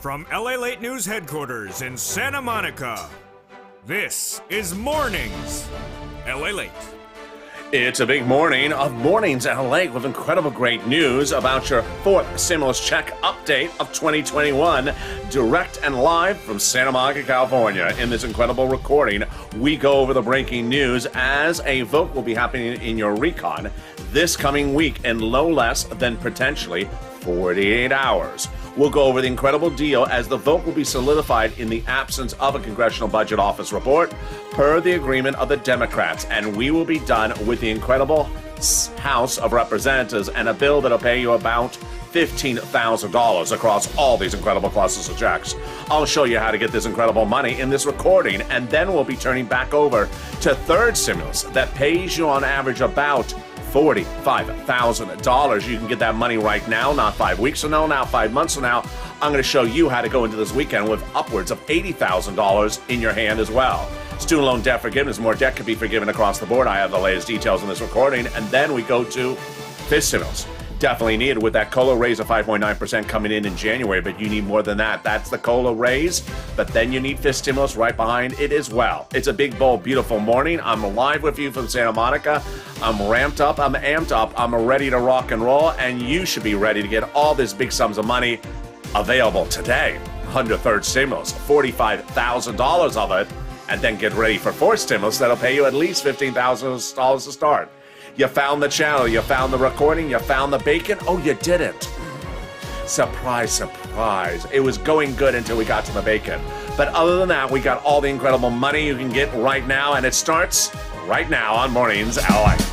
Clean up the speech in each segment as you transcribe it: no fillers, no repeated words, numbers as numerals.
From LALATE News headquarters in Santa Monica, this is Mornings LALATE. It's a big morning of Mornings LA with incredible great news about your fourth stimulus check update of 2021, direct and live from Santa Monica, California. In this incredible recording, we go over the breaking news as a vote will be happening in your recon this coming week in no less than potentially 48 hours. We'll go over the incredible deal as the vote will be solidified in the absence of a Congressional Budget Office report per the agreement of the Democrats, and we will be done with the incredible House of Representatives and a bill that'll pay you about $15,000 across all these incredible clusters of checks. I'll show you how to get this incredible money in this recording, and then we'll be turning back over to third stimulus that pays you on average about $45,000. You can get that money right now, not 5 weeks from now, not 5 months from now. I'm going to show you how to go into this weekend with upwards of $80,000 in your hand as well. Student loan debt forgiveness, more debt can be forgiven across the board. I have the latest details in this recording. And then we go to fifth stimulus. Definitely needed with that COLA raise of 5.9% coming in January, but you need more than that. That's the COLA raise, but then you need fifth stimulus right behind it as well. It's a big, bold, beautiful morning. I'm live with you from Santa Monica. I'm ramped up, I'm amped up, I'm ready to rock and roll, and you should be ready to get all these big sums of money available today under third stimulus, $45,000 of it, and then get ready for fourth stimulus that'll pay you at least $15,000 to start. You found the channel, you found the recording, you found the bacon. Oh, you didn't. Surprise, surprise. It was going good until we got to the bacon. But other than that, we got all the incredible money you can get right now, and it starts right now on Mornings LALATE.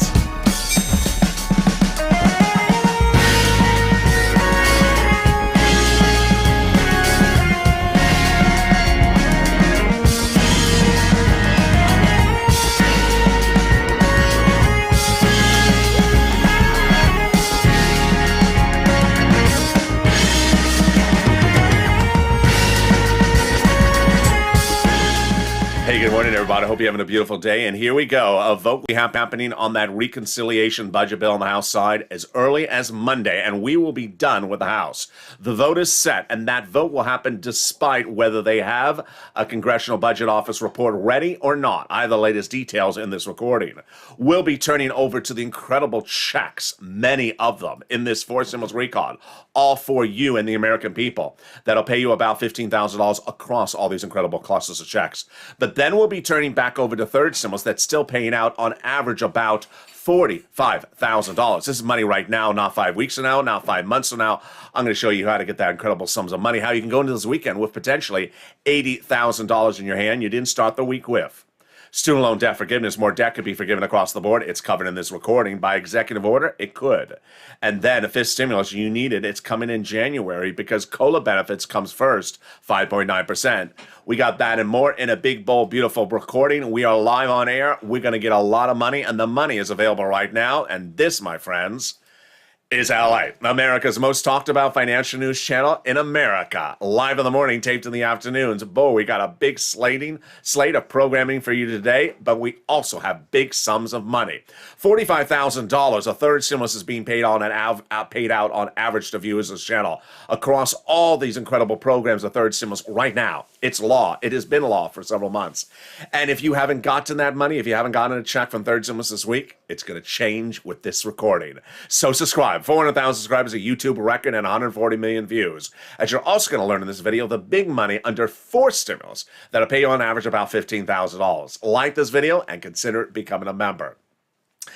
Hey, good morning, everybody. I hope you're having a beautiful day. And here we go. A vote we have happening on that reconciliation budget bill on the House side as early as Monday, and we will be done with the House. The vote is set, and that vote will happen despite whether they have a Congressional Budget Office report ready or not. I have the latest details in this recording. We'll be turning over to the incredible checks, many of them, in this fourth stimulus recon, all for you and the American people. That'll pay you about $15,000 across all these incredible clusters of checks. But then we'll be turning back over to third stimulus that's still paying out on average about $45,000. This is money right now, not 5 weeks from now, not 5 months from now. I'm going to show you how to get that incredible sums of money, how you can go into this weekend with potentially $80,000 in your hand you didn't start the week with. Student loan debt forgiveness, more debt could be forgiven across the board. It's covered in this recording. By executive order, it could. And then a fifth stimulus, you need it. It's coming in January because COLA benefits comes first, 5.9%. We got that and more in a big, bold, beautiful recording. We are live on air. We're going to get a lot of money, and the money is available right now. And this, my friends, is LA, America's most talked about financial news channel in America. Live in the morning, taped in the afternoons. Boy, we got a big slate of programming for you today, but we also have big sums of money. $45,000, a third stimulus is being paid out on average to viewers of this channel. Across all these incredible programs, a third stimulus right now. It's law. It has been law for several months. And if you haven't gotten that money, if you haven't gotten a check from third stimulus this week, it's going to change with this recording. So subscribe. 400,000 subscribers, a YouTube record, and 140 million views. As you're also going to learn in this video, the big money under fourth stimulus that'll pay you on average about $15,000. Like this video and consider becoming a member.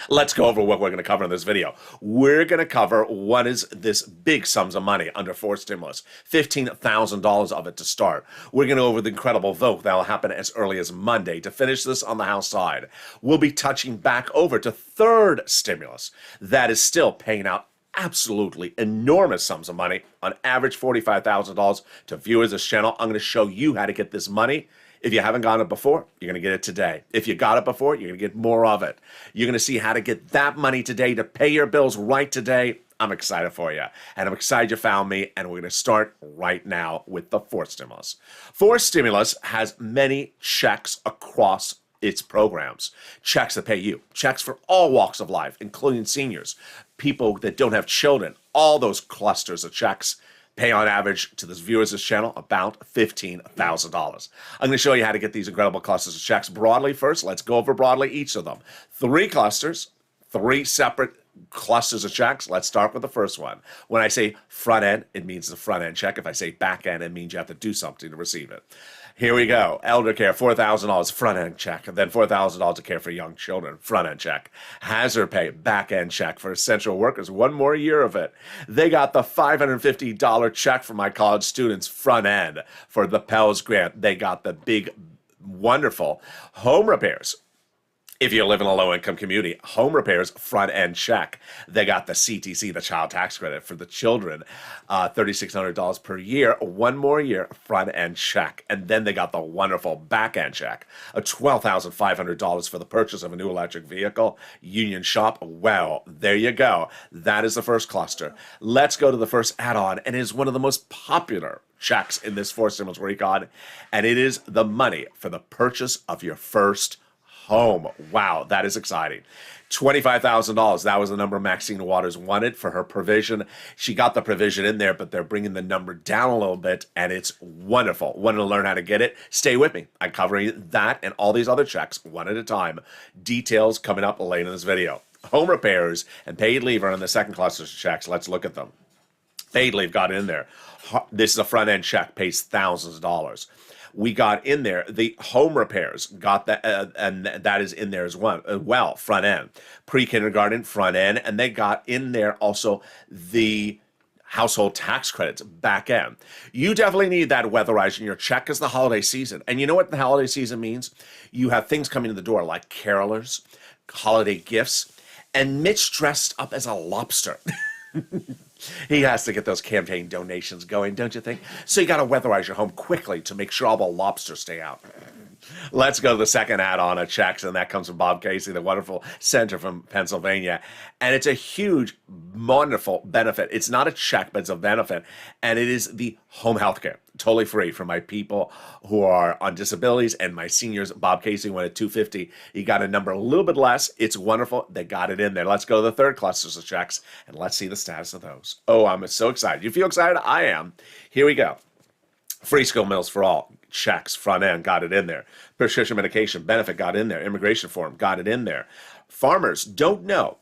Let's go over what we're going to cover in this video. We're going to cover what is this big sums of money under fourth stimulus, $15,000 of it to start. We're going to go over the incredible vote that will happen as early as Monday to finish this on the House side. We'll be touching back over to third stimulus that is still paying out absolutely enormous sums of money, on average $45,000 to viewers of this channel. I'm going to show you how to get this money. If you haven't gotten it before, you're going to get it today. If you got it before, you're going to get more of it. You're going to see how to get that money today to pay your bills right today. I'm excited for you, and I'm excited you found me, and we're going to start right now with the fourth stimulus. Fourth stimulus has many checks across its programs. Checks that pay you. Checks for all walks of life, including seniors, people that don't have children, all those clusters of checks pay on average to this viewers this channel about $15,000. I'm going to show you how to get these incredible clusters of checks broadly first. Let's go over broadly each of them. 3 clusters, 3 separate clusters of checks. Let's start with the first one. When I say front end, it means the front end check. If I say back end, it means you have to do something to receive it. Here we go. Elder care, $4,000 front end check, and then $4,000 to care for young children, front end check. Hazard pay, back end check for essential workers, 1 more year of it. They got the $550 check for my college students, front end. For the Pell's grant, they got the big, wonderful home repairs. If you live in a low-income community, home repairs, front-end check. They got the CTC, the child tax credit for the children, $3,600 per year, 1 more year, front-end check. And then they got the wonderful back-end check, $12,500 for the purchase of a new electric vehicle, union shop. Well, there you go. That is the first cluster. Let's go to the first add-on, and it is one of the most popular checks in this 4 stimulus recon, and it is the money for the purchase of your first home. Wow, that is exciting. $25,000. That was the number Maxine Waters wanted for her provision. She got the provision in there, but they're bringing the number down a little bit, and it's wonderful. Want to learn how to get it? Stay with me. I'm covering that and all these other checks one at a time. Details coming up later in this video. Home repairs and paid leave are in the second cluster of checks. Let's look at them. Paid leave got in there. This is a front end check, pays thousands of dollars. We got in there the home repairs, got that, and that is in there as well, front end. Pre-kindergarten, front end, and they got in there also the household tax credits, back end. You definitely need that weatherizing your check because the holiday season. And you know what the holiday season means? You have things coming to the door like carolers, holiday gifts, and Mitch dressed up as a lobster. He has to get those campaign donations going, don't you think? So you got to weatherize your home quickly to make sure all the lobsters stay out. Let's go to the second add-on of checks, and that comes from Bob Casey, the wonderful senator from Pennsylvania. And it's a huge, wonderful benefit. It's not a check, but it's a benefit. And it is the home health care, totally free for my people who are on disabilities and my seniors. Bob Casey went at $250. He got a number a little bit less. It's wonderful. They got it in there. Let's go to the third clusters of checks, and let's see the status of those. Oh, I'm so excited. You feel excited? I am. Here we go. Free school meals for all. Checks, front end, got it in there. Prescription medication benefit got in there. Immigration form got it in there. Farmers don't know.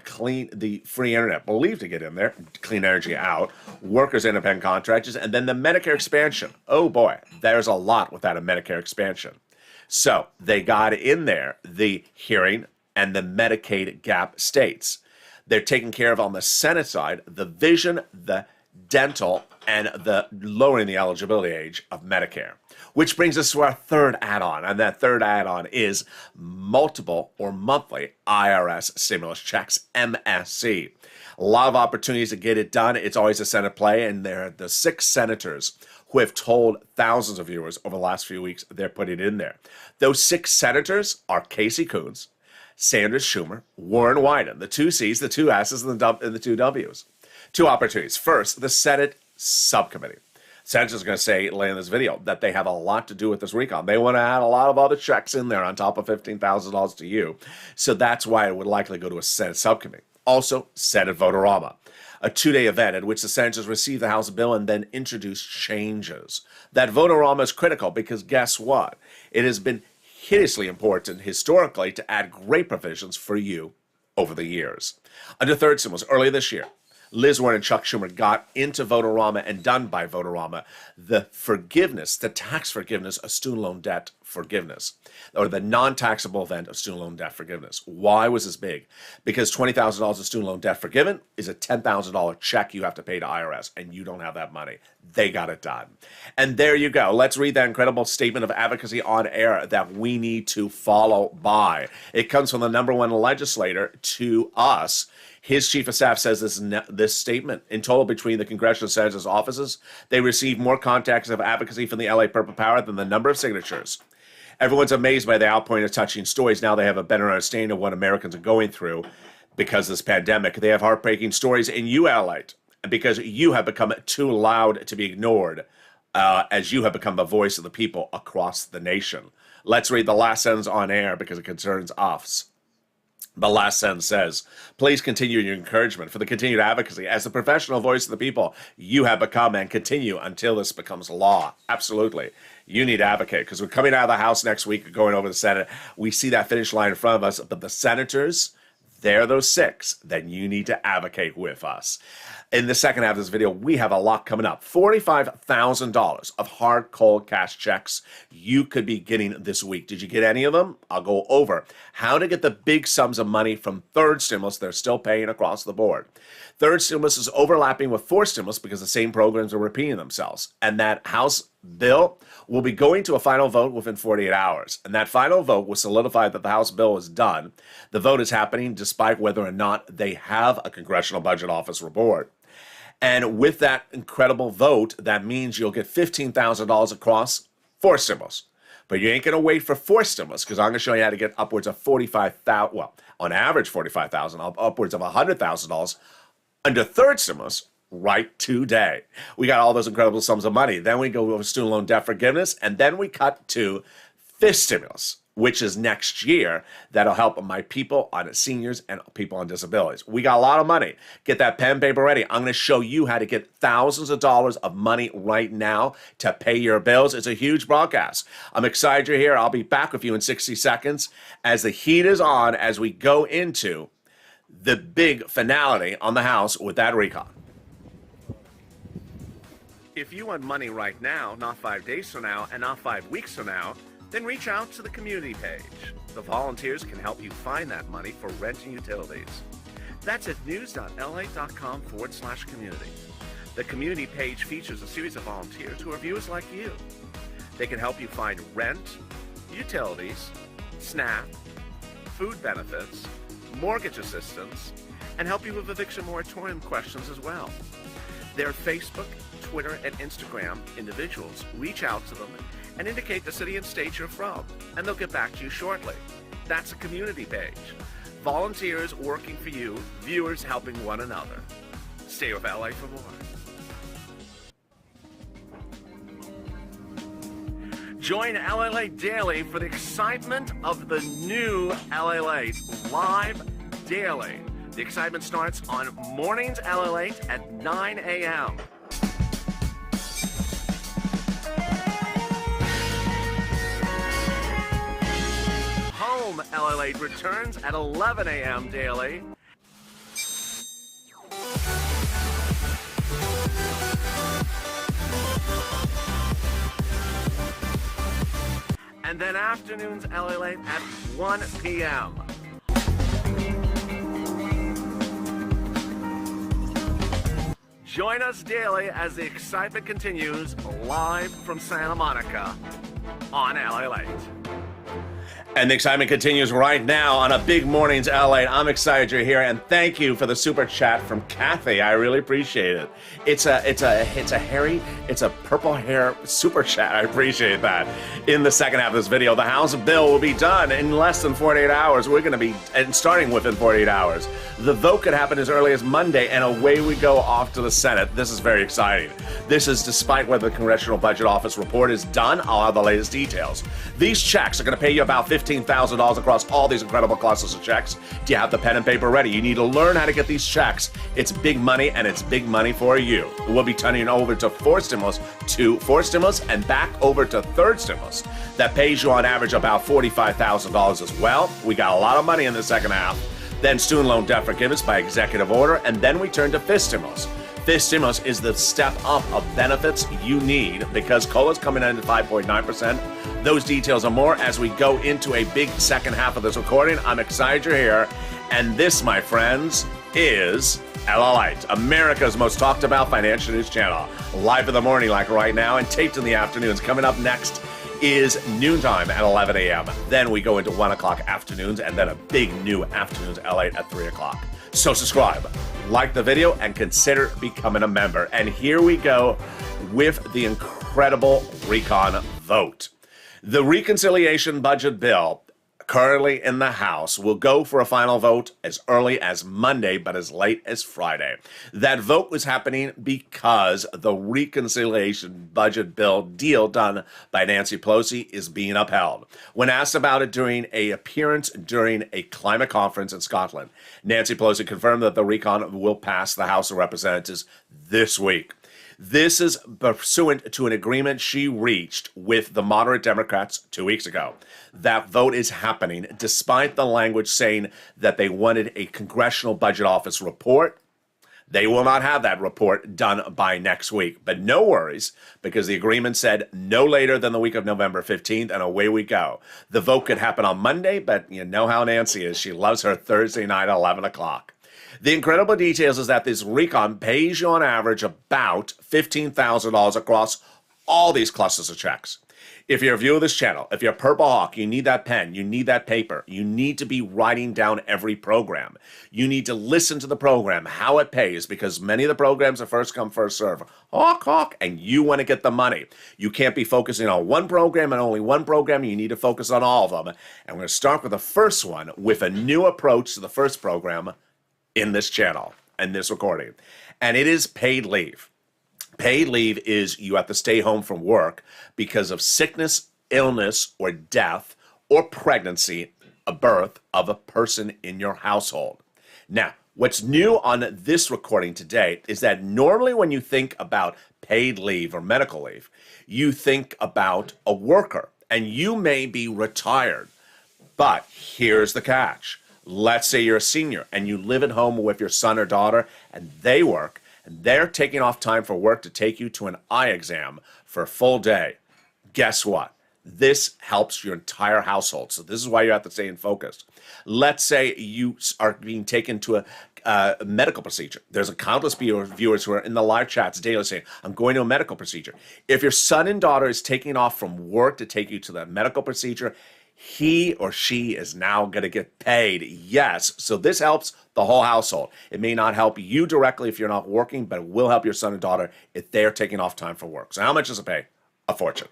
Clean the free internet, believed to get in there. Clean energy out. Workers, independent contractors, and then the Medicare expansion. Oh boy, there's a lot without a Medicare expansion. So they got in there the hearing and the Medicaid gap states. They're taking care of on the Senate side the vision, the dental, and the lowering the eligibility age of Medicare. Which brings us to our third add-on, and that third add-on is multiple or monthly IRS stimulus checks, MSC. A lot of opportunities to get it done. It's always a Senate play, and there are the 6 senators who have told thousands of viewers over the last few weeks they're putting it in there. Those 6 senators are Casey Coons, Sanders Schumer, Warren Wyden, the 2 C's, the 2 S's, and the 2 W's. 2 opportunities. First, the Senate subcommittee. Senators are going to say later in this video that they have a lot to do with this recon. They want to add a lot of other checks in there on top of $15,000 to you. So that's why it would likely go to a Senate subcommittee. Also, Senate Votorama, a 2-day event at which the senators receive the House bill and then introduce changes. That Votorama is critical because guess what? It has been hideously important historically to add great provisions for you over the years. Under third stimulus earlier this year, Liz Warren and Chuck Schumer got into Votorama and done by Votorama the forgiveness, the tax forgiveness of student loan debt forgiveness, or the non-taxable event of student loan debt forgiveness. Why was this big? Because $20,000 of student loan debt forgiven is a $10,000 check you have to pay to IRS, and you don't have that money. They got it done. And there you go. Let's read that incredible statement of advocacy on air that we need to follow by. It comes from the #1 legislator to us. His chief of staff says this statement. In total, between the congressional and senator's offices, they received more contacts of advocacy from the LA Purple Power than the number of signatures. Everyone's amazed by the outpouring of touching stories. Now they have a better understanding of what Americans are going through because of this pandemic. They have heartbreaking stories, and you, LALATE, because you have become too loud to be ignored, as you have become the voice of the people across the nation. Let's read the last sentence on air because it concerns us. The last sentence says, please continue your encouragement for the continued advocacy. As the professional voice of the people, you have become and continue until this becomes law. Absolutely. You need to advocate because we're coming out of the House next week and going over the Senate. We see that finish line in front of us, but the senators, they're those 6. Then you need to advocate with us. In the second half of this video, we have a lot coming up. $45,000 of hard, cold cash checks you could be getting this week. Did you get any of them? I'll go over how to get the big sums of money from third stimulus they're still paying across the board. Third stimulus is overlapping with fourth stimulus because the same programs are repeating themselves. And that House bill will be going to a final vote within 48 hours. And that final vote will solidify that the House bill is done. The vote is happening despite whether or not they have a Congressional Budget Office report. And with that incredible vote, that means you'll get $15,000 across 4 stimulus. But you ain't going to wait for 4 stimulus because I'm going to show you how to get upwards of $45,000, well, on average $45,000, upwards of $100,000 under third stimulus right today. We got all those incredible sums of money. Then we go over student loan debt forgiveness, and then we cut to fifth stimulus, which is next year. That'll help my people on seniors and people on disabilities. We got a lot of money. Get that pen and paper ready. I'm going to show you how to get thousands of dollars of money right now to pay your bills. It's a huge broadcast. I'm excited you're here. I'll be back with you in 60 seconds as the heat is on as we go into the big finality on the House with that recon. If you want money right now, not 5 days from now, and not 5 weeks from now, then reach out to the community page. The volunteers can help you find that money for rent and utilities. That's at news.lalate.com/community. The community page features a series of volunteers who are viewers like you. They can help you find rent, utilities, SNAP, food benefits, mortgage assistance, and help you with eviction moratorium questions as well. Their Facebook, Twitter, and Instagram individuals reach out to them and indicate the city and state you're from, and they'll get back to you shortly. That's a community page. Volunteers working for you, viewers helping one another. Stay with LA for more. Join LALATE Daily for the excitement of the new LALATE live daily. The excitement starts on mornings LALATE at 9 a.m. Home LALATE returns at 11 a.m. daily. And then afternoons LALATE at 1 p.m. Join us daily as the excitement continues live from Santa Monica on LALATE. And the excitement continues right now on a Big Mornings LA. I'm excited you're here, and thank you for the super chat from Kathy. I really appreciate it. It's a purple hair super chat. I appreciate that. In the second half of this video, the House bill will be done in less than 48 hours. We're going to be starting within 48 hours. The vote could happen as early as Monday, and away we go off to the Senate. This is very exciting. This is despite whether the Congressional Budget Office report is done. I'll have the latest details. These checks are going to pay you about $15,000 across all these incredible classes of checks. Do you have the pen and paper ready? You need to learn how to get these checks. It's big money, and it's big money for you. We'll be turning over to fourth stimulus, and back over to third stimulus. That pays you on average about $45,000 as well. We got a lot of money in the second half. Then student loan debt forgiveness by executive order, and then we turn to fifth stimulus. Fifth stimulus is the step up of benefits you need because COLA's coming in at 5.9%. Those details and more as we go into a big second half of this recording. I'm excited you're here. And this, my friends, is LALATE, America's most talked about financial news channel. Live in the morning like right now and taped in the afternoons. Coming up next is noontime at 11 a.m. Then we go into 1 o'clock afternoons and then a big new afternoons LALATE at 3 o'clock. So subscribe, like the video, and consider becoming a member. And here we go with the incredible recon vote. The reconciliation budget bill currently in the House, will go for a final vote as early as Monday, but as late as Friday. That vote was happening because the reconciliation budget bill deal done by Nancy Pelosi is being upheld. When asked about it during an appearance during a climate conference in Scotland, Nancy Pelosi confirmed that the recon will pass the House of Representatives this week. This is pursuant to an agreement she reached with the moderate Democrats 2 weeks ago. That vote is happening despite the language saying that they wanted a Congressional Budget Office report. They will not have that report done by next week. But no worries, because the agreement said no later than the week of November 15th, and away we go. The vote could happen on Monday, but you know how Nancy is. She loves her Thursday night at 11 o'clock. The incredible details is that this recon pays you on average about $15,000 across all these clusters of checks. If you're a viewer of this channel, if you're a Purple Hawk, you need that pen, you need that paper, you need to be writing down every program. You need to listen to the program, how it pays, because many of the programs are first come, first serve. Hawk, hawk, and you want to get the money. You can't be focusing on one program and only one program. You need to focus on all of them. And we're going to start with the first one with a new approach to the first program in this channel and this recording. And it is paid leave. Paid leave is you have to stay home from work because of sickness, illness, or death, or pregnancy, a birth of a person in your household. Now, what's new on this recording today is that normally when you think about paid leave or medical leave, you think about a worker, and you may be retired. But here's the catch. Let's say you're a senior and you live at home with your son or daughter and they work and they're taking off time for work to take you to an eye exam for a full day. Guess what? This helps your entire household. So this is why you have to stay focused. Let's say you are being taken to a medical procedure. There's a countless viewers who are in the live chats daily saying, I'm going to a medical procedure. If your son and daughter is taking off from work to take you to the medical procedure, he or she is now going to get paid. Yes. So this helps the whole household. It may not help you directly if you're not working, but it will help your son and daughter if they're taking off time for work. So how much does it pay? A fortune.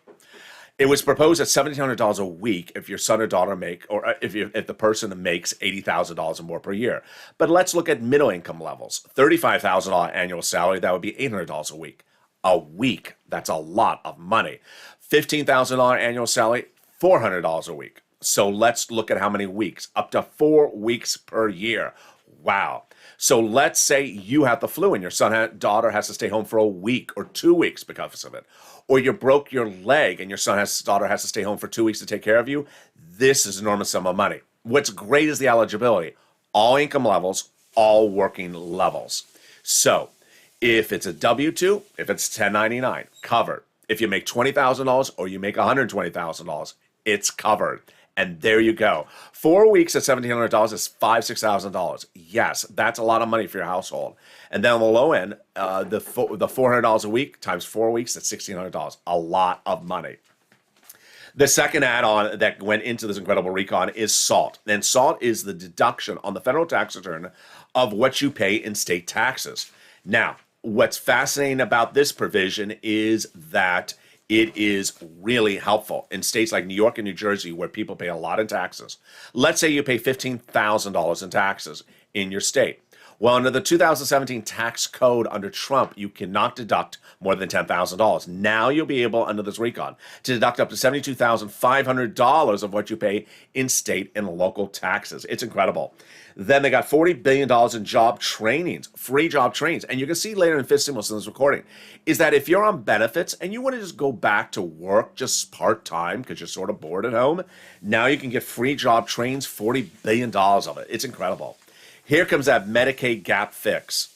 It was proposed at $1,700 a week if your son or daughter make, or if the person makes $80,000 or more per year. But let's look at middle income levels. $35,000 annual salary, that would be $800 a week. A week. That's a lot of money. $15,000 annual salary, $400 a week. So let's look at how many weeks. Up to 4 weeks per year. Wow. So let's say you have the flu and your son and daughter has to stay home for a week or 2 weeks because of it. Or you broke your leg and your daughter has to stay home for 2 weeks to take care of you. This is an enormous sum of money. What's great is the eligibility. All income levels, all working levels. So if it's a W-2, if it's 1099, covered. If you make $20,000 or you make $120,000, it's covered. And there you go. 4 weeks at $1,700 is $5,000, $6,000. Yes, that's a lot of money for your household. And then on the low end, the $400 a week times 4 weeks, that's $1,600. A lot of money. The second add-on that went into this incredible recon is SALT. And SALT is the deduction on the federal tax return of what you pay in state taxes. Now, what's fascinating about this provision is that it is really helpful in states like New York and New Jersey where people pay a lot in taxes. Let's say you pay $15,000 in taxes in your state. Well, under the 2017 tax code under Trump, you cannot deduct more than $10,000. Now you'll be able, under this recon, to deduct up to $72,500 of what you pay in state and local taxes. It's incredible. Then they got $40 billion in job trainings, free job trainings. And you can see later in fifth stimulus in this recording, is that if you're on benefits and you want to just go back to work just part-time because you're sort of bored at home, now you can get free job trainings, $40 billion of it. It's incredible. Here comes that Medicaid gap fix.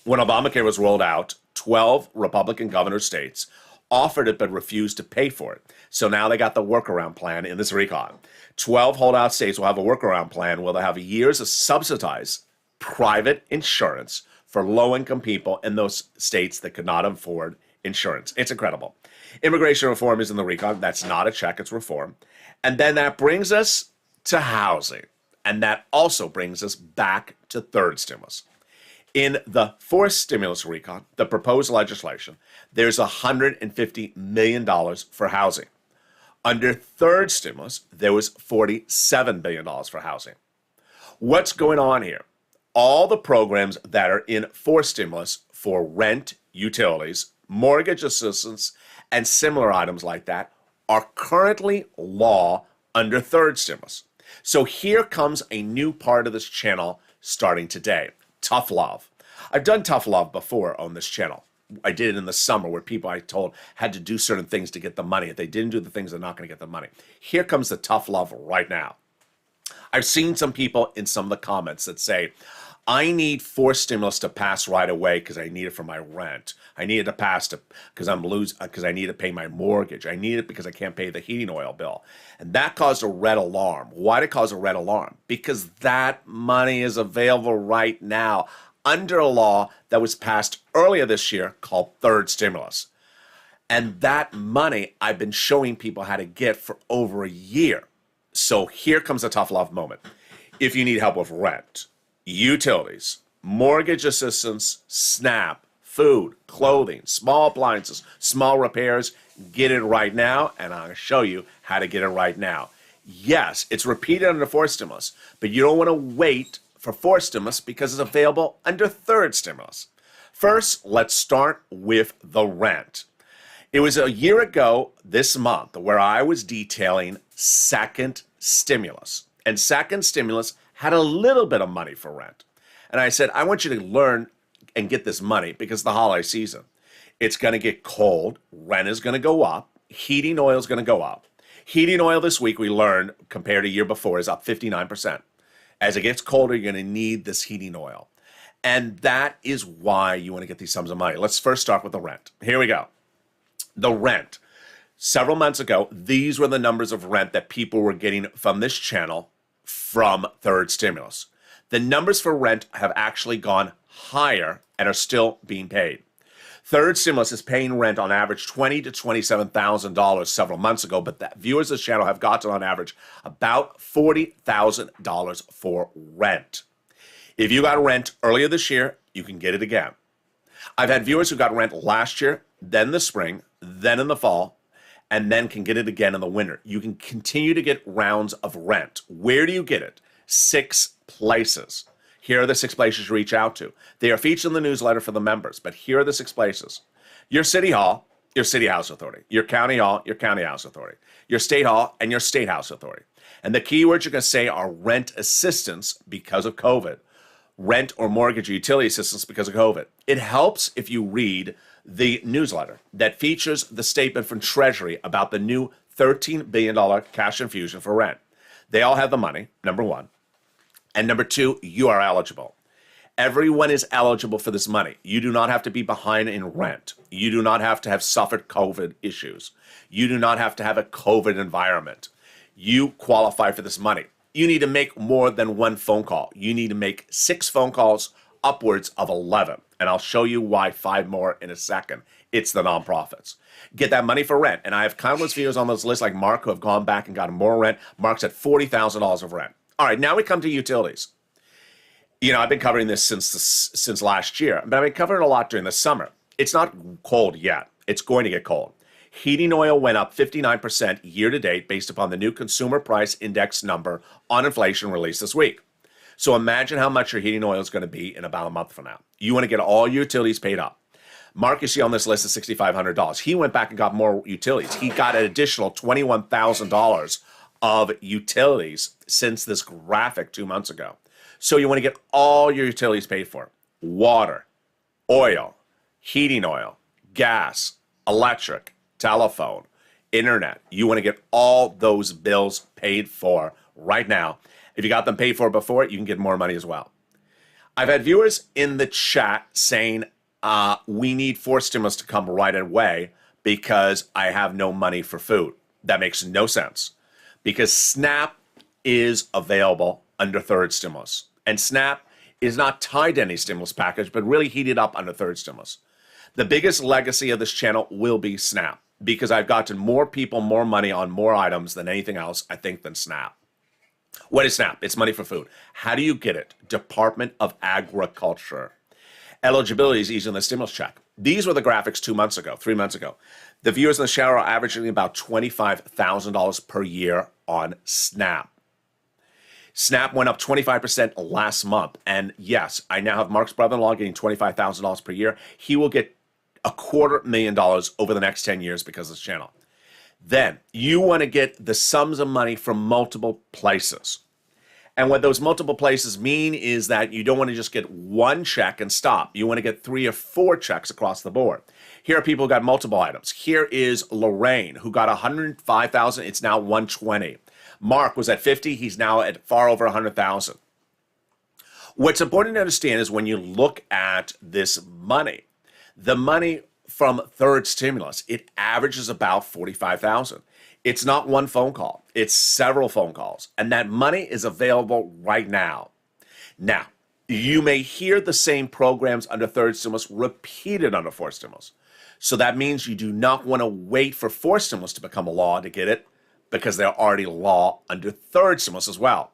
When Obamacare was rolled out, 12 Republican governor states offered it but refused to pay for it. So now they got the workaround plan in this recon. 12 holdout states will have a workaround plan where they'll have years of subsidized private insurance for low-income people in those states that could not afford insurance. It's incredible. Immigration reform is in the recon. That's not a check, it's reform. And then that brings us to housing. And that also brings us back to third stimulus. In the fourth stimulus recon, the proposed legislation, there's $150 million for housing. Under third stimulus, there was $47 billion for housing. What's going on here? All the programs that are in fourth stimulus for rent, utilities, mortgage assistance, and similar items like that are currently law under third stimulus. So here comes a new part of this channel starting today, tough love. I've done tough love before on this channel. I did it in the summer where people I told had to do certain things to get the money. If they didn't do the things, they're not going to get the money. Here comes the tough love right now. I've seen some people in some of the comments that say, I need fourth stimulus to pass right away because I need it for my rent. I need it to pass because I need to pay my mortgage. I need it because I can't pay the heating oil bill. And that caused a red alarm. Why did it cause a red alarm? Because that money is available right now under a law that was passed earlier this year called third stimulus. And that money I've been showing people how to get for over a year. So here comes a tough love moment. If you need help with rent, utilities, mortgage assistance, SNAP, food, clothing, small appliances, small repairs, get it right now, and I'll show you how to get it right now. Yes, it's repeated under fourth stimulus, but you don't want to wait for fourth stimulus because it's available under third stimulus. First, let's start with the rent. It was a year ago this month where I was detailing second stimulus, and second stimulus had a little bit of money for rent. And I said, I want you to learn and get this money because the holiday season, it's going to get cold, rent is going to go up, heating oil is going to go up. Heating oil this week, we learned, compared to a year before, is up 59%. As it gets colder, you're going to need this heating oil. And that is why you want to get these sums of money. Let's first start with the rent. Here we go. The rent. Several months ago, these were the numbers of rent that people were getting from this channel from third stimulus. The numbers for rent have actually gone higher and are still being paid. Third stimulus is paying rent on average $20,000 to $27,000 several months ago, but the viewers of this channel have gotten on average about $40,000 for rent. If you got rent earlier this year, you can get it again. I've had viewers who got rent last year, then the spring, then in the fall, and then can get it again in the winter. You can continue to get rounds of rent. Where do you get it? 6 places. Here are the 6 places you reach out to. They are featured in the newsletter for the members, but here are the 6 places. Your city hall, your city house authority. Your county hall, your county house authority. Your state hall, and your state house authority. And the keywords you're going to say are rent assistance because of COVID. Rent or mortgage or utility assistance because of COVID. It helps if you read the newsletter that features the statement from Treasury about the new $13 billion cash infusion for rent. They all have the money, number one. And number two, you are eligible. Everyone is eligible for this money. You do not have to be behind in rent. You do not have to have suffered COVID issues. You do not have to have a COVID environment. You qualify for this money. You need to make more than 1 phone call. You need to make 6 phone calls, upwards of 11. And I'll show you why 5 more in a second. It's the nonprofits. Get that money for rent. And I have countless videos on this list like Mark who have gone back and gotten more rent. Mark's at $40,000 of rent. All right, now we come to utilities. You know, I've been covering this since last year, but I've been covering it a lot during the summer. It's not cold yet. It's going to get cold. Heating oil went up 59% year to date based upon the new consumer price index number on inflation released this week. So imagine how much your heating oil is going to be in about a month from now. You want to get all your utilities paid up. Mark, you see on this list is $6,500. He went back and got more utilities. He got an additional $21,000 of utilities since this graphic 2 months ago. So you want to get all your utilities paid for. Water, oil, heating oil, gas, electric, telephone, internet. You want to get all those bills paid for right now. If you got them paid for before, you can get more money as well. I've had viewers in the chat saying, we need fourth stimulus to come right away because I have no money for food. That makes no sense because SNAP is available under third stimulus. And SNAP is not tied to any stimulus package, but really heated up under third stimulus. The biggest legacy of this channel will be SNAP because I've gotten more people more money on more items than anything else, I think, than SNAP. What is SNAP? It's money for food. How do you get it? Department of Agriculture. Eligibility is easy on the stimulus check. These were the graphics 2 months ago, 3 months ago. The viewers in the channel are averaging about $25,000 per year on Snap. Snap went up 25% last month. And yes, I now have Mark's brother-in-law getting $25,000 per year. He will get $250,000 over the next 10 years because of this channel. Then you want to get the sums of money from multiple places. And what those multiple places mean is that you don't want to just get one check and stop. You want to get 3 or 4 checks across the board. Here are people who got multiple items. Here is Lorraine, who got $105,000. It's now $120,000. Mark was at $50,000. He's now at far over $100,000. What's important to understand is when you look at this money, the money from third stimulus, it averages about $45,000. It's not one phone call. It's several phone calls. And that money is available right now. Now, you may hear the same programs under third stimulus repeated under fourth stimulus. So that means you do not want to wait for fourth stimulus to become a law to get it, because they're already law under third stimulus as well.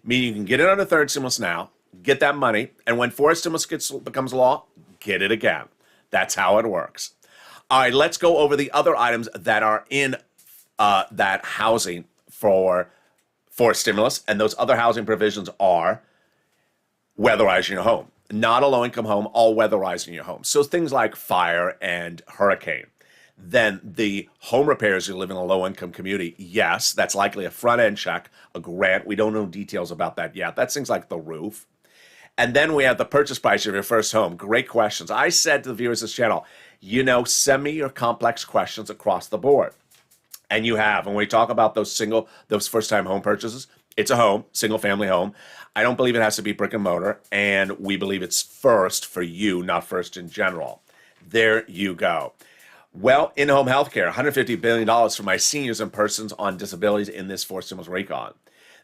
Meaning you can get it under third stimulus now, get that money, and when fourth stimulus becomes law, get it again. That's how it works. All right, let's go over the other items that are in that housing for stimulus, and those other housing provisions are weatherizing your home. Not a low-income home, all weatherizing your home. So things like fire and hurricane. Then the home repairs, you live in a low-income community, yes, that's likely a front-end check, a grant. We don't know details about that yet. That's things like the roof. And then we have the purchase price of your first home. Great questions. I said to the viewers of this channel, send me your complex questions across the board. And you have. When we talk about those first-time home purchases, it's a home, single-family home. I don't believe it has to be brick and mortar, and we believe it's first for you, not first in general. There you go. Well, in-home healthcare, $150 billion for my seniors and persons on disabilities in this fourth stimulus recon.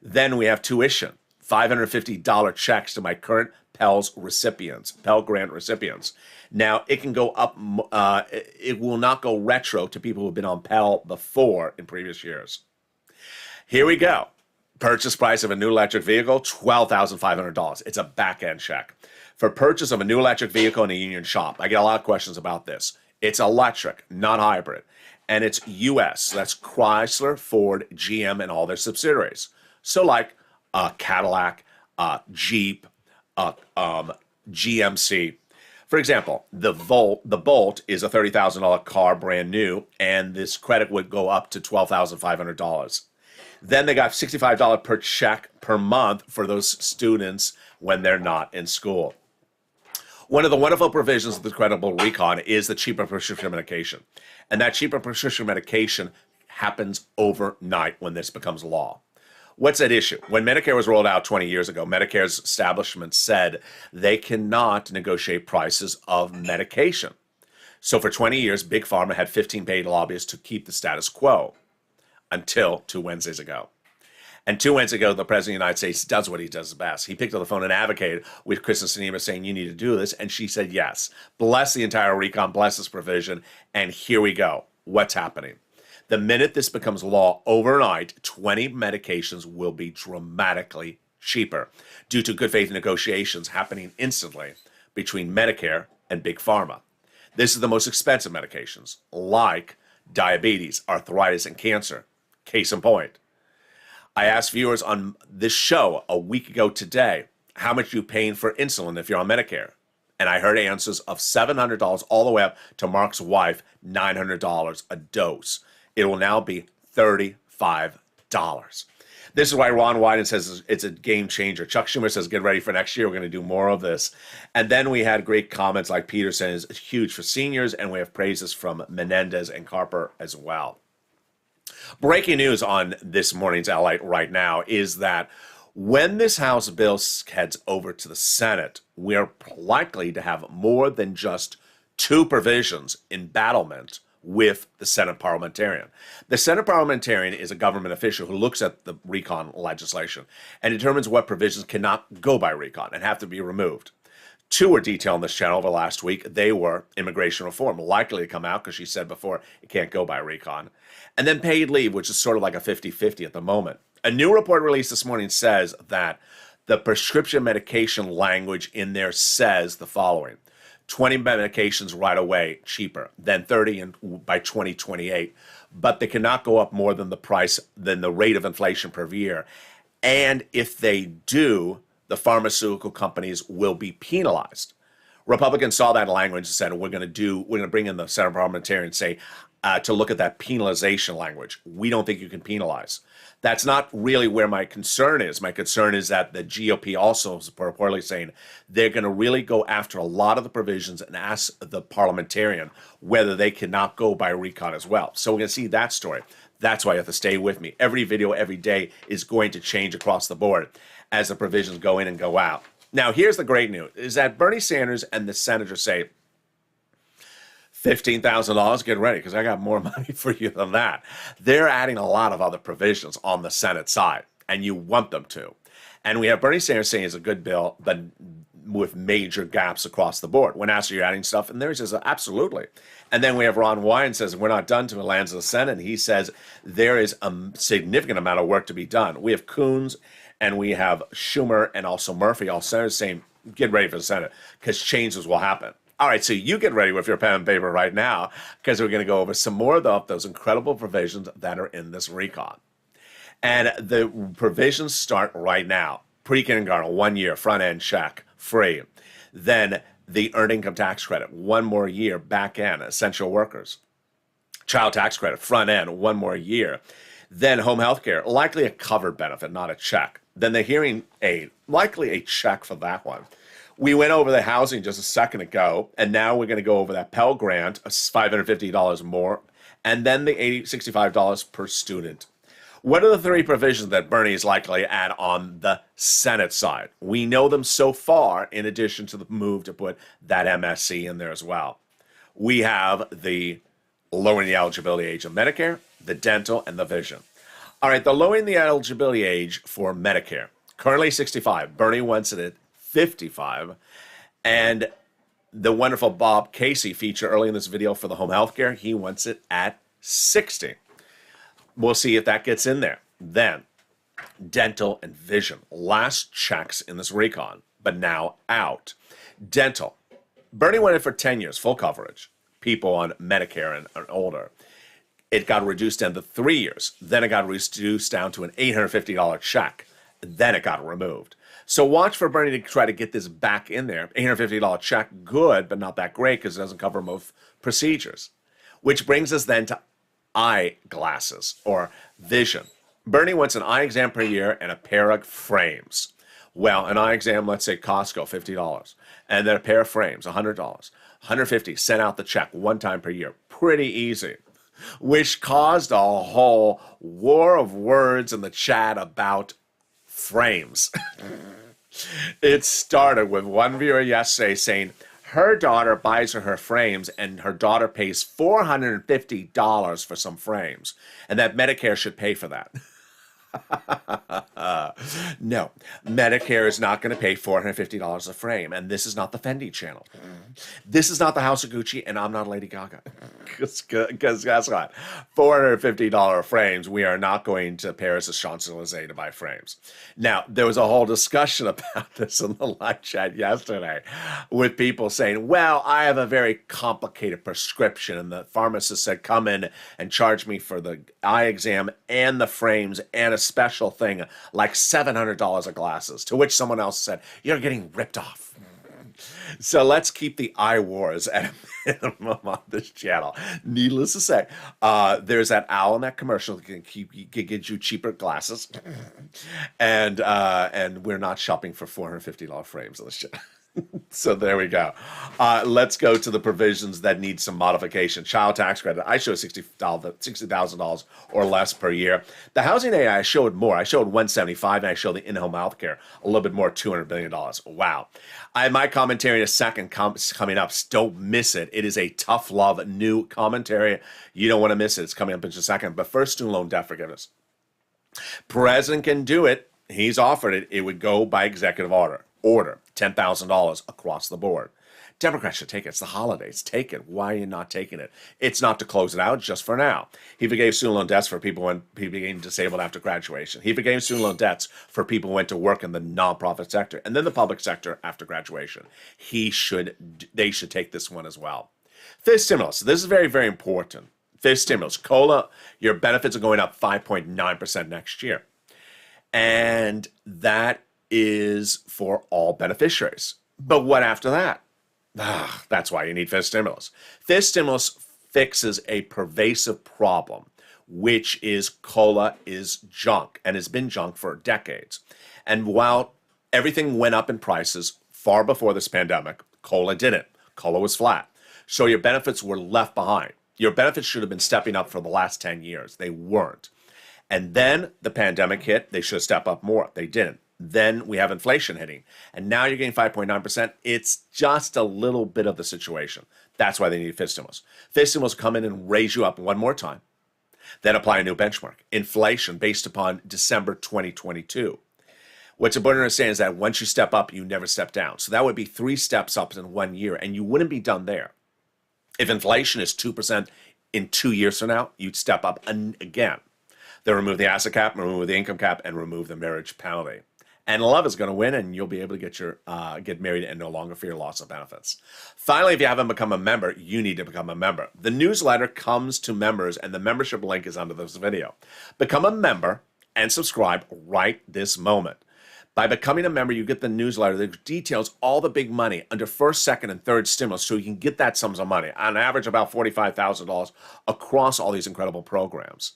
Then we have tuition, $550 checks to my current Pell Grant recipients. Now, it can go up, it will not go retro to people who have been on Pell before in previous years. Here we go. Purchase price of a new electric vehicle, $12,500. It's a back-end check. For purchase of a new electric vehicle in a union shop, I get a lot of questions about this. It's electric, not hybrid. And it's U.S. That's Chrysler, Ford, GM, and all their subsidiaries. So like Cadillac, Jeep, GMC. For example, the Bolt is a $30,000 car, brand new, and this credit would go up to $12,500. Then they got $65 per check per month for those students when they're not in school. One of the wonderful provisions of the credible recon is the cheaper prescription medication. And that cheaper prescription medication happens overnight when this becomes law. What's at issue? When Medicare was rolled out 20 years ago, Medicare's establishment said they cannot negotiate prices of medication. So for 20 years, Big Pharma had 15 paid lobbyists to keep the status quo until 2 Wednesdays ago. And 2 Wednesdays ago, the President of the United States does what he does best. He picked up the phone and advocated with Kristen Sinema saying, you need to do this. And she said, yes. Bless the entire recon, bless this provision. And here we go. What's happening? The minute this becomes law overnight, 20 medications will be dramatically cheaper due to good faith negotiations happening instantly between Medicare and Big Pharma. This is the most expensive medications, like diabetes, arthritis, and cancer. Case in point. I asked viewers on this show a week ago today, how much are you paying for insulin if you're on Medicare? And I heard answers of $700 all the way up to Mark's wife, $900 a dose. It will now be $35. This is why Ron Wyden says it's a game changer. Chuck Schumer says, get ready for next year. We're going to do more of this. And then we had great comments like Peter says, it's huge for seniors. And we have praises from Menendez and Carper as well. Breaking news on this morning's LALATE right now is that when this House bill heads over to the Senate, we are likely to have more than just 2 provisions in battlement with the Senate parliamentarian. The Senate parliamentarian is a government official who looks at the recon legislation and determines what provisions cannot go by recon and have to be removed. 2 were detailed on this channel over last week. They were immigration reform, likely to come out because she said before it can't go by recon. And then paid leave, which is sort of like a 50-50 at the moment. A new report released this morning says that the prescription medication language in there says the following. 20 medications right away cheaper, then 30 by 2028, but they cannot go up more than the rate of inflation per year. And if they do, the pharmaceutical companies will be penalized. Republicans saw that language and said, we're going to bring in the Senate parliamentarians and say, to look at that penalization language. We don't think you can penalize. That's not really where my concern is. My concern is that the GOP also is reportedly saying they're going to really go after a lot of the provisions and ask the parliamentarian whether they cannot go by recon as well. So we're going to see that story. That's why you have to stay with me. Every video, every day is going to change across the board as the provisions go in and go out. Now, here's the great news, is that Bernie Sanders and the senators say, $15,000, get ready, because I got more money for you than that. They're adding a lot of other provisions on the Senate side, and you want them to. And we have Bernie Sanders saying it's a good bill, but with major gaps across the board. When asked, are you adding stuff? And there he says, absolutely. And then we have Ron Wyden says, we're not done till it lands in the Senate. And he says there is a significant amount of work to be done. We have Coons and we have Schumer and also Murphy, all senators saying, get ready for the Senate, because changes will happen. All right, so you get ready with your pen and paper right now, because we're going to go over some more of those incredible provisions that are in this recon. And the provisions start right now. Pre-kindergarten, 1 year, front end check, free. Then the earned income tax credit, 1 more year, back end, essential workers. Child tax credit, front end, 1 more year. Then home health care, likely a covered benefit, not a check. Then the hearing aid, likely a check for that one. We went over the housing just a second ago, and now we're going to go over that Pell Grant, $550 more, and then the $65 per student. What are the 3 provisions that Bernie is likely to add on the Senate side? We know them so far, in addition to the move to put that MSC in there as well. We have the lowering the eligibility age of Medicare, the dental, and the vision. All right, the lowering the eligibility age for Medicare, currently 65. Bernie wants it at 55. And the wonderful Bob Casey feature early in this video for the home health care, he wants it at 60. We'll see if that gets in there. Then, dental and vision. Last checks in this recon, but now out. Dental. Bernie wanted it for 10 years, full coverage. People on Medicare and older. It got reduced down to 3 years. Then it got reduced down to an $850 check. Then it got removed. So watch for Bernie to try to get this back in there. $850 check, good, but not that great because it doesn't cover most procedures. Which brings us then to eyeglasses or vision. Bernie wants an eye exam per year and a pair of frames. Well, an eye exam, let's say Costco, $50. And then a pair of frames, $100. $150, sent out the check 1 time per year. Pretty easy. Which caused a whole war of words in the chat about frames. It started with one viewer yesterday saying her daughter buys her frames and her daughter pays $450 for some frames and that Medicare should pay for that. No, Medicare is not going to pay $450 a frame, and this is not the Fendi channel. This is not the House of Gucci, and I'm not Lady Gaga. Because guess what? $450 frames, we are not going to Paris or Champs-Elysees to buy frames. Now, there was a whole discussion about this in the live chat yesterday with people saying, well, I have a very complicated prescription, and the pharmacist said, come in and charge me for the eye exam and the frames and a special thing like $700 of glasses, to which someone else said, you're getting ripped off. So let's keep the eye wars at a minimum on this channel. Needless to say, there's that owl in that commercial that can get you cheaper glasses, and we're not shopping for $450 frames on this channel. So there we go. Let's go to the provisions that need some modification. Child tax credit. I showed $60,000 or less per year. The housing aid, I showed more. I showed $175, and I showed the in-home health care a little bit more, $200 billion. Wow. My commentary in a second coming up. Don't miss it. It is a tough love new commentary. You don't want to miss it. It's coming up in just a second. But first, student loan debt forgiveness. President can do it. He's offered it. It would go by executive order. $10,000 across the board. Democrats should take it. It's the holidays. Take it. Why are you not taking it? It's not to close it out, just for now. He forgave student loan debts for people when people became disabled after graduation. He forgave student loan debts for people who went to work in the nonprofit sector and then the public sector after graduation. They should take this one as well. Fifth stimulus. This is very, very important. Fifth stimulus. COLA, your benefits are going up 5.9% next year. And that is for all beneficiaries. But what after that? That's why you need fifth stimulus. Fifth stimulus fixes a pervasive problem, which is COLA is junk and has been junk for decades. And while everything went up in prices far before this pandemic, COLA didn't. COLA was flat. So your benefits were left behind. Your benefits should have been stepping up for the last 10 years. They weren't. And then the pandemic hit. They should step up more. They didn't. Then we have inflation hitting. And now you're getting 5.9%. It's just a little bit of the situation. That's why they need fifth stimulus. Fifth stimulus come in and raise you up one more time. Then apply a new benchmark. Inflation based upon December 2022. What's important to understand is that once you step up, you never step down. So that would be 3 steps up in 1 year, and you wouldn't be done there. If inflation is 2% in 2 years from now, you'd step up again. They'll remove the asset cap, remove the income cap, and remove the marriage penalty. And love is going to win, and you'll be able to get married and no longer fear loss of benefits. Finally, if you haven't become a member, you need to become a member. The newsletter comes to members, and the membership link is under this video. Become a member and subscribe right this moment. By becoming a member, you get the newsletter that details all the big money under first, second, and third stimulus, so you can get that sums of money, on average about $45,000 across all these incredible programs.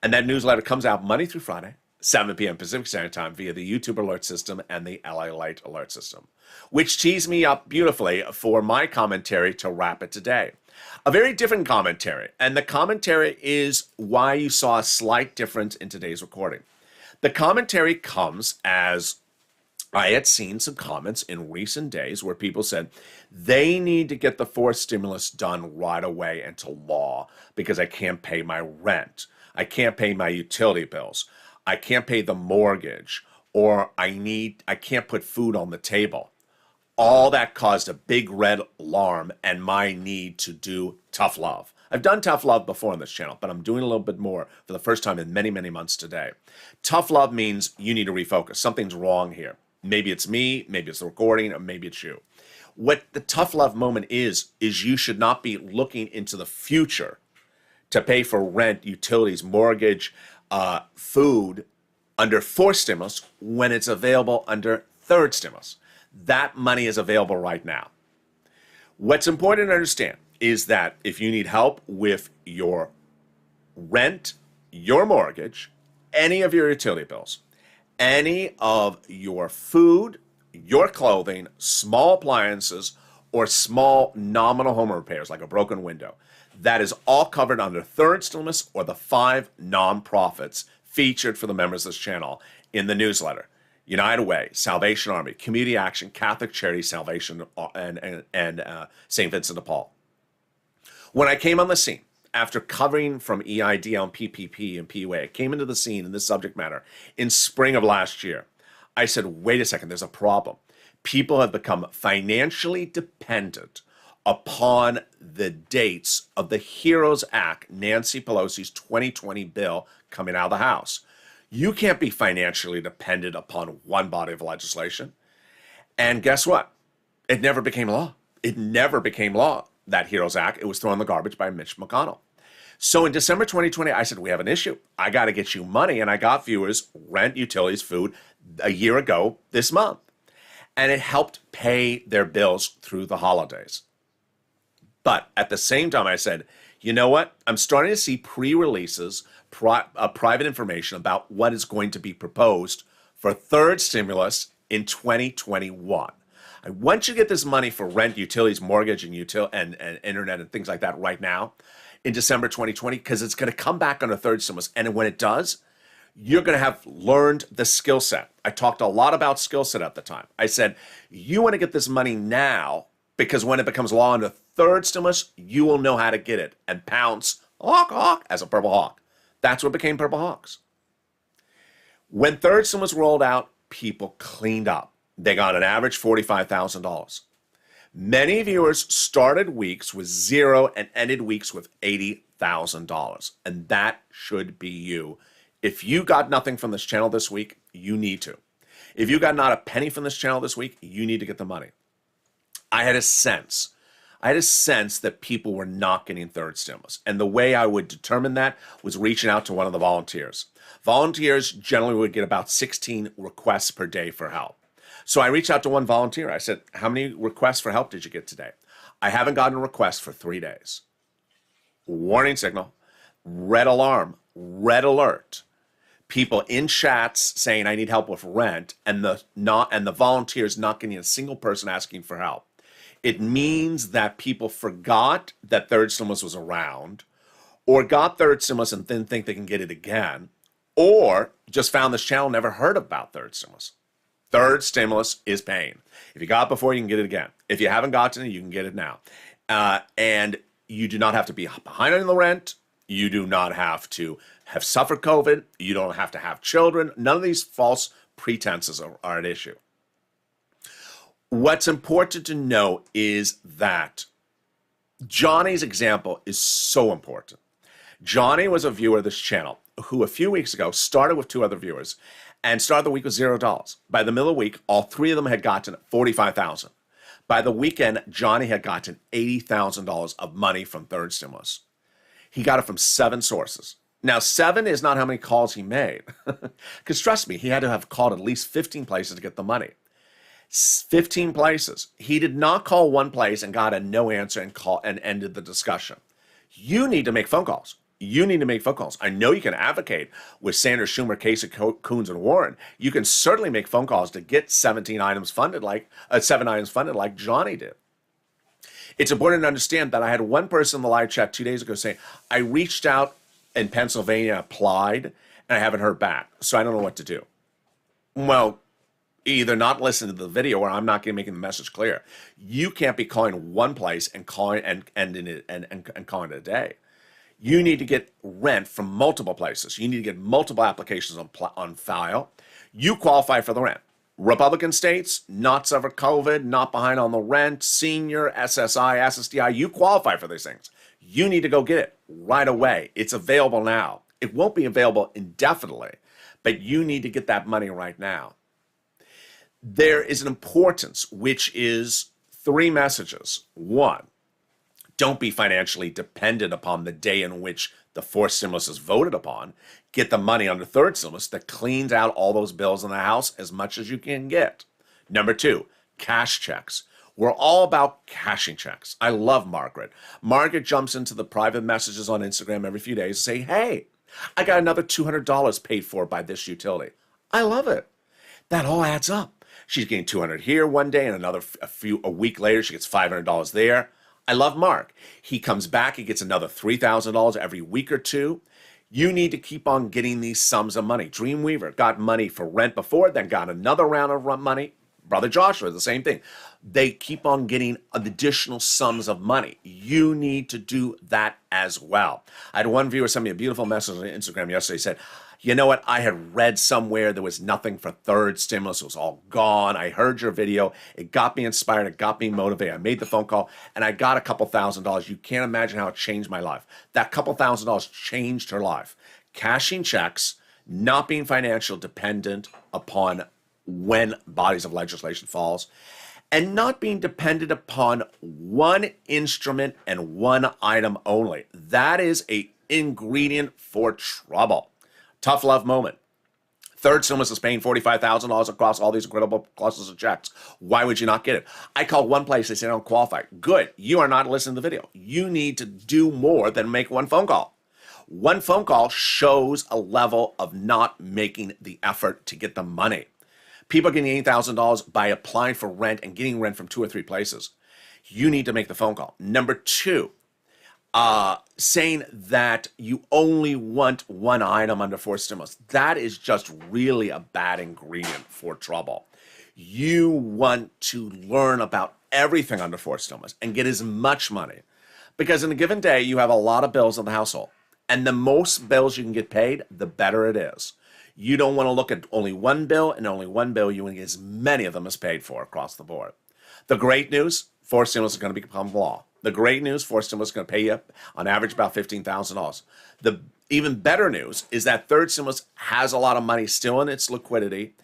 And that newsletter comes out Monday through Friday, 7 p.m. Pacific Standard Time via the YouTube alert system and the LALATE alert system, which tees me up beautifully for my commentary to wrap it today. A very different commentary, and the commentary is why you saw a slight difference in today's recording. The commentary comes as I had seen some comments in recent days where people said they need to get the fourth stimulus done right away into law because I can't pay my rent. I can't pay my utility bills. I can't pay the mortgage, or I can't put food on the table. All that caused a big red alarm and my need to do tough love. I've done tough love before on this channel, but I'm doing a little bit more for the first time in many, many months today. Tough love means you need to refocus. Something's wrong here. Maybe it's me, maybe it's the recording, or maybe it's you. What the tough love moment is you should not be looking into the future to pay for rent, utilities, mortgage, food under fourth stimulus when it's available under third stimulus. That money is available right now. What's important to understand is that if you need help with your rent, your mortgage, any of your utility bills, any of your food, your clothing, small appliances, or small nominal home repairs like a broken window, that is all covered under third stimulus or the 5 nonprofits featured for the members of this channel in the newsletter. United Way, Salvation Army, Community Action, Catholic Charity, Salvation, and St. Vincent de Paul. When I came on the scene, after covering from EID on PPP and PUA, I came into the scene in this subject matter in spring of last year. I said, wait a second, there's a problem. People have become financially dependent upon the dates of the HEROES Act, Nancy Pelosi's 2020 bill coming out of the House. You can't be financially dependent upon one body of legislation. And guess what? It never became law. It never became law, that HEROES Act. It was thrown in the garbage by Mitch McConnell. So in December 2020, I said, we have an issue. I got to get you money. And I got viewers rent, utilities, food a year ago this month. And it helped pay their bills through the holidays. But at the same time, I said, you know what? I'm starting to see pre-releases, private information about what is going to be proposed for third stimulus in 2021. I want you to get this money for rent, utilities, mortgage, and internet and things like that right now in December 2020, because it's going to come back on a third stimulus. And when it does, you're going to have learned the skill set. I talked a lot about skill set at the time. I said, you want to get this money now because when it becomes law under third stimulus, you will know how to get it and pounce, hawk, hawk, as a purple hawk. That's what became Purple Hawks. When third stimulus rolled out, people cleaned up. They got an average $45,000. Many viewers started weeks with zero and ended weeks with $80,000. And that should be you. If you got nothing from this channel this week, you need to. If you got not a penny from this channel this week, you need to get the money. I had a sense that people were not getting third stimulus. And the way I would determine that was reaching out to one of the volunteers. Volunteers generally would get about 16 requests per day for help. So I reached out to one volunteer. I said, how many requests for help did you get today? I haven't gotten a request for 3 days. Warning signal, red alarm, red alert. People in chats saying I need help with rent, and the volunteers not getting a single person asking for help. It means that people forgot that third stimulus was around, or got third stimulus and then think they can get it again, or just found this channel, never heard about third stimulus. Third stimulus is paying. If you got it before, you can get it again. If you haven't gotten it, you can get it now. And you do not have to be behind on the rent. You do not have to have suffered COVID. You don't have to have children. None of these false pretenses are at issue. What's important to know is that Johnny's example is so important. Johnny was a viewer of this channel who a few weeks ago started with 2 other viewers and started the week with $0. By the middle of the week, all 3 of them had gotten $45,000. By the weekend, Johnny had gotten $80,000 of money from third stimulus. He got it from 7 sources. Now, 7 is not how many calls he made. Because trust me, he had to have called at least 15 places to get the money. 15 places. He did not call one place and got a no answer and ended the discussion. You need to make phone calls. You need to make phone calls. I know you can advocate with Sanders, Schumer, Kasich, Coons, and Warren. You can certainly make phone calls to get 7 items funded like Johnny did. It's important to understand that I had one person in the live chat 2 days ago saying, I reached out in Pennsylvania, applied, and I haven't heard back, so I don't know what to do. Well, either not listen to the video or I'm not making the message clear. You can't be calling one place and calling and calling it a day. You need to get rent from multiple places. You need to get multiple applications on file. You qualify for the rent. Republican states, not suffer COVID, not behind on the rent, senior, SSI, SSDI, you qualify for these things. You need to go get it right away. It's available now. It won't be available indefinitely, but you need to get that money right now. There is an importance, which is 3 messages. 1, don't be financially dependent upon the day in which the 4th stimulus is voted upon. Get the money under 3rd stimulus that cleans out all those bills in the house as much as you can get. Number 2, cash checks. We're all about cashing checks. I love Margaret. Margaret jumps into the private messages on Instagram every few days and say, hey, I got another $200 paid for by this utility. I love it. That all adds up. She's getting $200 here one day and a week later she gets $500 there. I love Mark. He comes back, he gets another $3,000 every week or 2. You need to keep on getting these sums of money. Dreamweaver got money for rent before, then got another round of money. Brother Joshua, the same thing. They keep on getting additional sums of money. You need to do that as well. I had one viewer send me a beautiful message on Instagram yesterday. He said, you know what? I had read somewhere there was nothing for 3rd stimulus. It was all gone. I heard your video. It got me inspired. It got me motivated. I made the phone call and I got a couple $1,000s. You can't imagine how it changed my life. That couple $1,000s changed her life. Cashing checks, not being financial dependent upon when bodies of legislation falls, and not being dependent upon one instrument and one item only. That is an ingredient for trouble. Tough love moment. 3rd stimulus is paying $45,000 across all these incredible clusters of checks. Why would you not get it? I called one place, they said I don't qualify. Good, you are not listening to the video. You need to do more than make one phone call. One phone call shows a level of not making the effort to get the money. People are getting $8,000 by applying for rent and getting rent from 2 or 3 places. You need to make the phone call. Number 2, saying that you only want one item under 4th stimulus. That is just really a bad ingredient for trouble. You want to learn about everything under 4th stimulus and get as much money. Because in a given day, you have a lot of bills in the household. And the most bills you can get paid, the better it is. You don't want to look at only one bill and only one bill. You want to get as many of them as paid for across the board. The great news, fourth stimulus is going to become law. The great news, fourth stimulus is going to pay you on average about $15,000. The even better news is that third stimulus has a lot of money still in its liquidity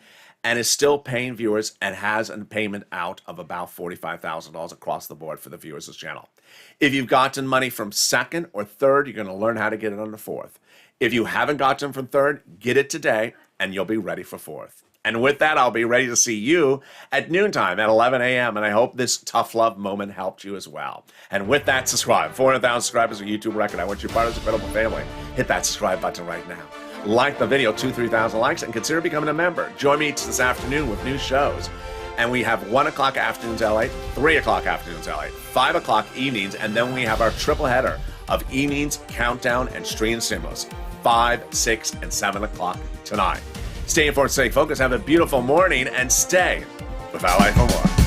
and is still paying viewers and has a payment out of about $45,000 across the board for the viewers of this channel. If you've gotten money from second or third, you're going to learn how to get it on the fourth. If you haven't gotten from third, get it today and you'll be ready for fourth. And with that, I'll be ready to see you at noontime at 11 a.m. And I hope this tough love moment helped you as well. And with that, subscribe. 400,000 subscribers, a YouTube record. I want you part of this incredible family. Hit that subscribe button right now. Like the video, 2,000-3,000 likes, and consider becoming a member. Join me this afternoon with new shows. And we have 1 o'clock afternoons LA, 3 o'clock afternoons LA, 5 o'clock evenings, and then we have our triple header of evenings, countdown, and stream stimulus, 5, 6, and 7 o'clock tonight. Stay informed, stay focused, have a beautiful morning, and stay with LA for more.